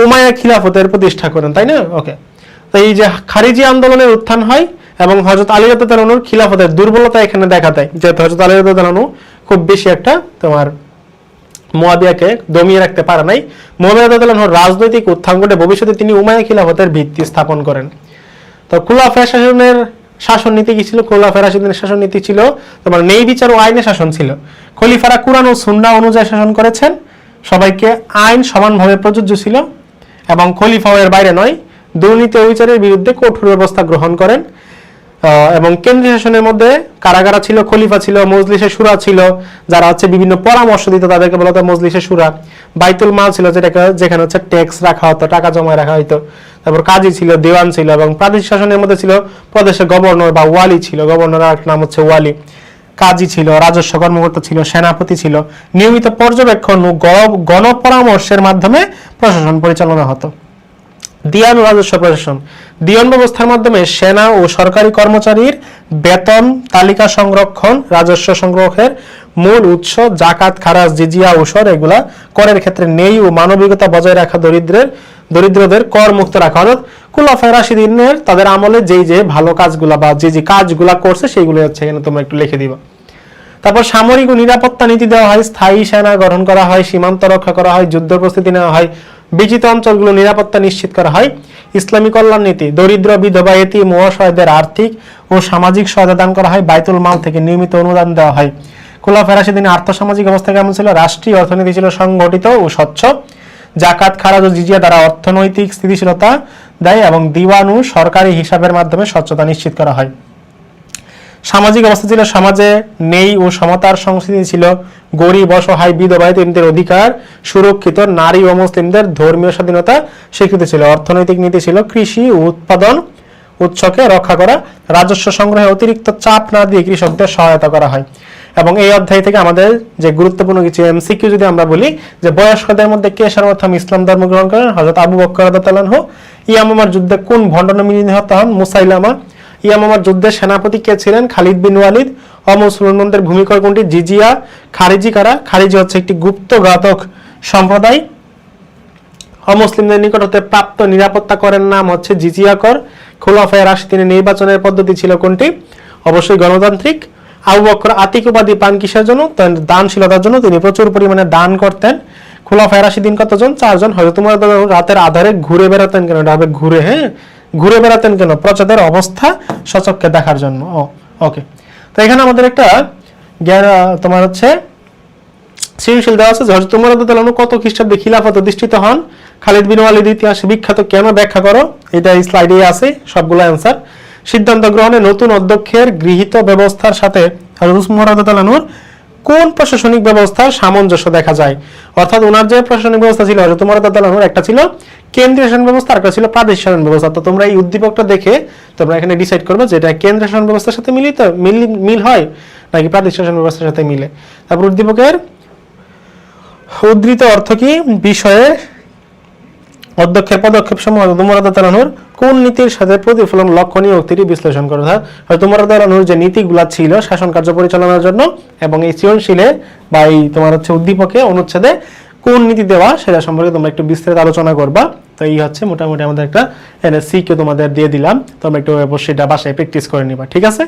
উমাইয়া খিলাফতের প্রতিষ্ঠা করেন, তাই না? ওকে, তো এই যে খারিজি আন্দোলনের উত্থান হয় এবং হযরত আলী রাদিয়াল্লাহু আনহুর খিলাফতের দুর্বলতা এখানে দেখা দেয়, যেহেতু হযরত আলী রাদিয়াল্লাহু আনহু খুব বেশি একটা তোমার মুয়াবিয়াকে দমিয়ে রাখতে পারে নাই। মুয়াবিয়া রাদিয়াল্লাহু আনহুর রাজনৈতিক উত্থান ঘটে ভবিষ্যতে তিনি উমাইয়া খিলাফতের ভিত্তি স্থাপন করেন। তো খুলাফায়ে শাসনের শাসন নীতি কি ছিল? খুলাফায়ে রাশিদিনের শাসন নীতি ছিল তোমার ন্যায় বিচার ও আইনে শাসন ছিল। খলিফারা কুরআন ও সুন্নাহ অনুযায়ী শাসন করেছেন। সবাইকে আইন সমানভাবে প্রযোজ্য ছিল এবং খলিফা এর বাইরে নয়। দুর্নীতি ও বিচারের বিরুদ্ধে কঠোর ব্যবস্থা গ্রহণ করেন। এবং কেন্দ্রীয় শাসনের মধ্যে কারাগারা ছিল, খলিফা ছিল, মজলিসে শুরা ছিল, যারা হচ্ছে বিভিন্ন পরামর্শ দিত, তাদেরকে বলা হতো মজলিসে শুরা। বাইতুল মাল ছিল, যেখানে হচ্ছে ট্যাক্স রাখা হতো, টাকা জমা রাখা হতো। তারপর কাজী ছিল, দেওয়ান ছিল এবং প্রাদেশিক শাসনের মধ্যে ছিল প্রদেশের গভর্নর বা ওয়ালি ছিল। গভর্নর আর নাম হচ্ছে ওয়ালি। কাজী ছিল, রাজস্ব কর্মকর্তা ছিল, সেনাপতি ছিল। নিয়মিত পর্যবেক্ষণ ও গণপরামর্শের মাধ্যমে প্রশাসন পরিচালনা হতো। দিয়ান ও রাজস্ব প্রশাসন। দিয়ন ব্যবস্থার মাধ্যমে সেনা ও সরকারি কর্মচারীর বেতন তালিকা সংরক্ষণ, রাজস্ব সংগ্রহের মূল উৎস, জাকাত, খারাজ, জিজিয়া, ওসর, এগুলা করের ক্ষেত্রে ন্যায় ও মানবিকতা বজায় রাখা, দরিদ্রদের কর মুক্ত রাখা। অর্থাৎ খুলাফায়ে রাশিদিনের তাদের আমলে যেই যে ভালো কাজগুলা বা যে কাজগুলা করছে সেইগুলো হচ্ছে এখানে তোমরা একটু লিখে দিবা। তারপর সামরিক ও নিরাপত্তা নীতি দেওয়া হয়, স্থায়ী সেনা গঠন করা হয়, সীমান্ত রক্ষা করা হয়, যুদ্ধ প্রস্তুতি নেওয়া হয়, বিজিত অঞ্চলগুলো নিরাপত্তা নিশ্চিত করা হয়। ইসলামী কল্যাণ নীতি, দরিদ্র, বিধবা, এতিম ও অসহায়দের আর্থিক ও সামাজিক সহায়তা দান করা হয়, বাইতুল মাল থেকে নিয়মিত অনুদান দেওয়া হয়। খুলাফায়ে রাশিদিনের আর্থসামাজিক অবস্থা কেমন ছিল? রাষ্ট্রীয় অর্থনীতি ছিল সংগঠিত ও স্বচ্ছ। জাকাত, খারাজ ও জিজিয়া দ্বারা অর্থনৈতিক স্থিতিশীলতা দেয় এবং দিওয়ান ও সরকারি হিসাবের মাধ্যমে স্বচ্ছতা নিশ্চিত করা হয়। সামাজিক অবস্থা ছিল সমাজে ন্যায় ও সমতার সংস্কৃতি ছিল। গরিব, অসহায়, বিধবা, এতিমদের অধিকার সুরক্ষিত। নারী ও মুসলিমদের ধর্মীয় স্বাধীনতা স্বীকৃত ছিল। অর্থনৈতিক নীতি ছিল কৃষি ও উৎপাদন উৎসকে রক্ষা করা। রাজস্ব সংগ্রহে অতিরিক্ত চাপ না দিয়ে কৃষকদের সহায়তা করা হয়। এবং এই অধ্যায় থেকে আমাদের যে গুরুত্বপূর্ণ কিছু এমসিকিউ যদি আমরা বলি, যে বয়স্কদের মধ্যে কে সর্বপ্রথম ইসলাম ধর্ম গ্রহণ করেন? হযরত আবু বকর রাদিয়াল্লাহু আনহু। ইয়ামামার যুদ্ধে কোন ভণ্ডামি নিহত হন? মুসাইলামা। ইয়ামামার যুদ্ধের সেনাপতি কে ছিলেন? খালিদ বিন ওয়ালিদ। অমুসলমানদের ভূমিকা কোনটি? জিজিয়া। খারিজি কারা? খারিজি হচ্ছে একটি গুপ্ত ঘাতক সম্প্রদায়। অমুসলিমদের নিকট হতে প্রাপ্ত নিরাপত্তা করের নাম হচ্ছে জিজিয়া কর। খুলাফায়ে রাশিদিনের নির্বাচনের পদ্ধতি ছিল কোনটি? অবশ্যই গণতান্ত্রিক। আবু বকর আতিক উপাধি পান কিসের জন্য? দানশীলতার জন্য। তিনি প্রচুর পরিমাণে দান করতেন। খুলাফায়ে রাশিদিন কতজন? 4 জন। হযরত উমর রাতের আধারে ঘুরে বেড়াতেন কেন? এটা হবে ঘুরে, হ্যাঁ, ঘুরে বেড়াতেন কেন? প্রজাদের অবস্থা সচক্ষে দেখার জন্য। ওকে, তো এখানে আমাদের একটা জ্ঞান তোমার হচ্ছে সৃজনশীল দেওয়া আছে যে হযরত উমর রাদিয়াল্লাহু আনহু কত খ্রিস্টাব্দে খিলাফত অধিষ্ঠিত হন? খালিদ বিন ওয়ালিদ ইতিহাসে বিখ্যাত কেন? ব্যাখ্যা করো। এটা এই স্লাইডে আছে সবগুলো অ্যান্সার। সিদ্ধান্ত গ্রহণে নতুন অধ্যক্ষের গৃহীত ব্যবস্থার সাথে হযরত উমর রাদিয়াল্লাহু আনহুর কোন প্রশাসনিক ব্যবস্থার সামঞ্জস্য দেখা যায়? অর্থাৎ ওনার যে প্রশাসনিক ব্যবস্থা ছিল হযরত উমর রাদিয়াল্লাহু আনহুর, একটা ছিল কেন্দ্রীয় শাসন ব্যবস্থা, আরেকটা ছিল প্রাদেশিক শাসন ব্যবস্থা। তো তোমরা এই উদ্দীপকটা দেখে তোমরা এখানে ডিসাইড করবে যে এটা কেন্দ্রীয় শাসন ব্যবস্থার সাথে মিল হয় নাকি প্রাদেশিক শাসন ব্যবস্থার সাথে মিলে। তারপর উদ্দীপকের উদ্ধৃত অর্থ কি বিষয়ে অধ্যক্ষের পদক্ষেপ সমূহ উমর রাদিয়াল্লাহু আনহুর কোন নীতির সাথে প্রতিফলন লক্ষণীয় উক্তিটি বিশ্লেষণ করো। হয়তো উমর রাদিয়াল্লাহু আনহুর যে নীতিগুলো ছিল শাসন কার্য পরিচালনার জন্য এবং এই সৃজনশীলে বা এই তোমার হচ্ছে উদ্দীপকে অনুচ্ছেদে কোন নীতি দেওয়া সেটা সম্পর্কে তোমরা একটু বিস্তারিত আলোচনা করবা। তো এই হচ্ছে মোটামুটি আমাদের একটা এনএসসি কে তোমাদের দিয়ে দিলাম, তোমরা একটু অবশ্যই এটা বাসায় প্র্যাকটিস করে নিবা, ঠিক আছে?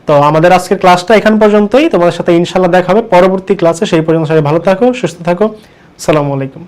তো আমাদের আজকের ক্লাসটা এখান পর্যন্তই। তোমাদের সাথে ইনশাআল্লাহ দেখা হবে পরবর্তী ক্লাসে। সেই পর্যন্ত সবাই ভালো থাকো, সুস্থ থাকো। আসসালামু আলাইকুম।